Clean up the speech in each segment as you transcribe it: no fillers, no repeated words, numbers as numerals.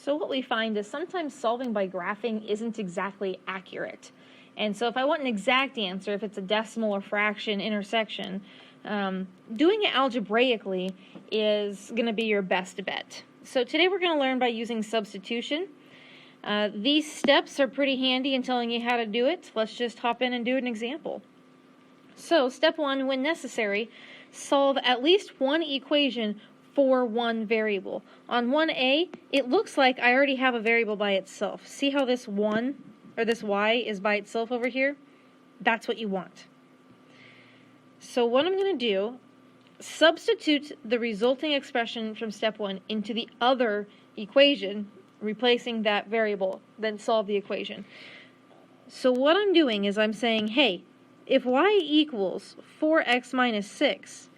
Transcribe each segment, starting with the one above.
So what we find is sometimes solving by graphing isn't exactly accurate. And so if I want an exact answer, if it's a decimal or fraction intersection, doing it algebraically is going to be your best bet. So today we're going to learn by using substitution. These steps are pretty handy in telling you how to do it. Let's just hop in and do an example. So step 1, when necessary, solve at least one equation for one variable. On 1a, it looks like I already have a variable by itself. See how this 1 or this y is by itself over here? That's what you want. So what I'm going to do, substitute the resulting expression from step 1 into the other equation, replacing that variable, then solve the equation. So what I'm doing is I'm saying, hey, if y equals 4x minus 6,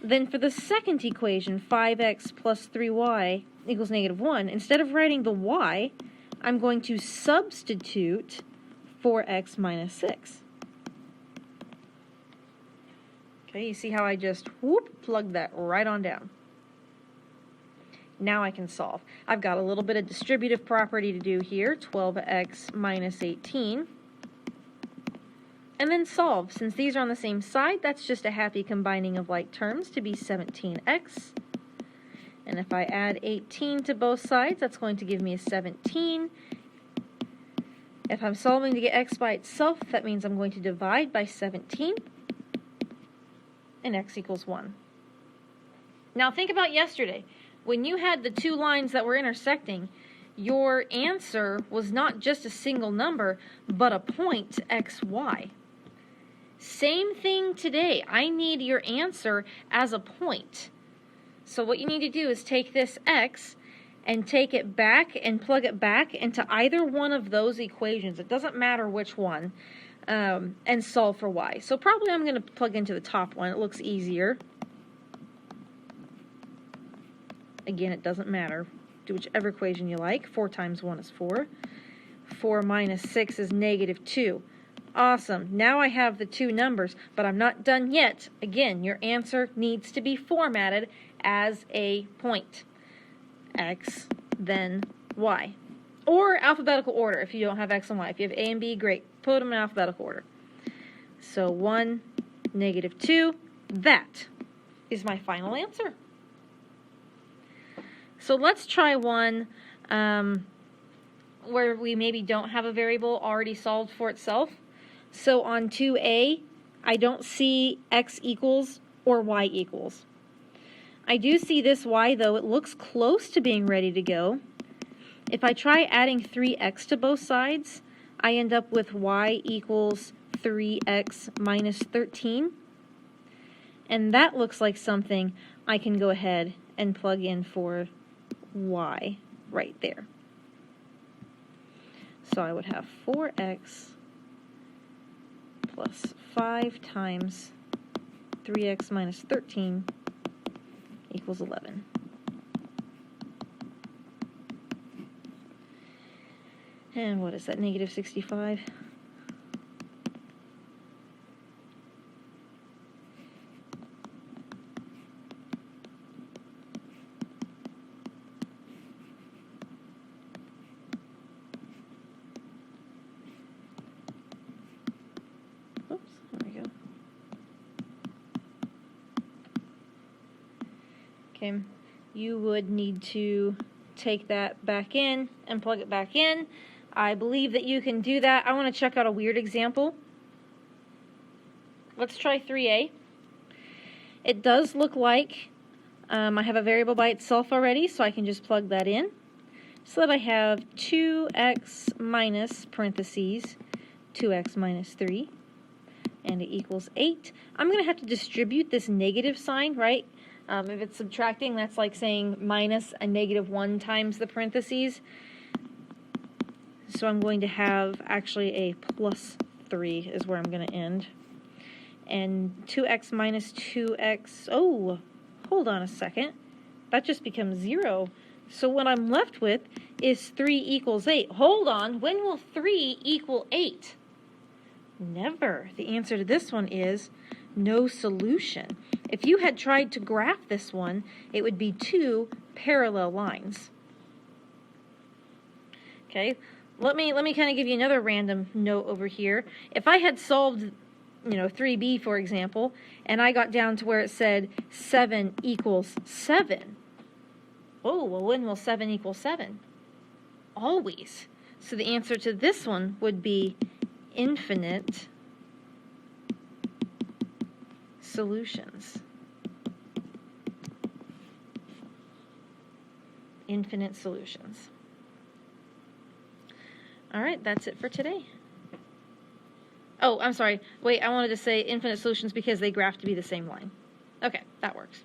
then for the second equation, 5x plus 3y equals negative 1, instead of writing the y, I'm going to substitute 4x minus 6. Okay, you see how I just plugged that right on down. Now I can solve. I've got a little bit of distributive property to do here, 12x minus 18. And then solve. Since these are on the same side, that's just a happy combining of like terms to be 17x. And if I add 18 to both sides, that's going to give me a 17. If I'm solving to get x by itself, that means I'm going to divide by 17. And x equals 1. Now think about yesterday. When you had the two lines that were intersecting, your answer was not just a single number, but a point xy. Same thing today. I need your answer as a point. So what you need to do is take this x and take it back and plug it back into either one of those equations. It doesn't matter which one. And solve for y. So probably I'm going to plug into the top one. It looks easier. Again, it doesn't matter. Do whichever equation you like. 4 times 1 is 4. 4 minus 6 is negative 2. Awesome. Now I have the two numbers, but I'm not done yet. Again, your answer needs to be formatted as a point. X, then y. Or alphabetical order if you don't have x and y. If you have a and b, great. Put them in alphabetical order. So 1, negative 2, that is my final answer. So let's try one where we maybe don't have a variable already solved for itself. So on 2a, I don't see x equals or y equals. I do see this y, though. It looks close to being ready to go. If I try adding 3x to both sides, I end up with y equals 3x minus 13. And that looks like something I can go ahead and plug in for y right there. So I would have 4x plus 5 times 3x minus 13 equals 11. And what is that, negative 65? Oops, there we go. Okay, you would need to take that back in and plug it back in. I believe that you can do that. I want to check out a weird example. Let's try 3a. It does look like I have a variable by itself already, so I can just plug that in. So that I have 2x minus parentheses 2x minus 3, and it equals 8. I'm going to have to distribute this negative sign, right? If it's subtracting, that's like saying minus a negative 1 times the parentheses. So I'm going to have actually a plus 3 is where I'm going to end. And 2x minus 2x, oh, hold on a second. That just becomes 0. So what I'm left with is 3 equals 8. Hold on, when will 3 equal 8? Never. The answer to this one is no solution. If you had tried to graph this one, it would be 2 parallel lines. Okay, let me kind of give you another random note over here. If I had solved, 3b, for example, and I got down to where it said 7 equals 7. Oh, well, when will 7 equal 7? Always. So the answer to this one would be infinite solutions. Infinite solutions. All right, that's it for today. Oh, I'm sorry. Wait, I wanted to say infinite solutions because they graph to be the same line. Okay, that works.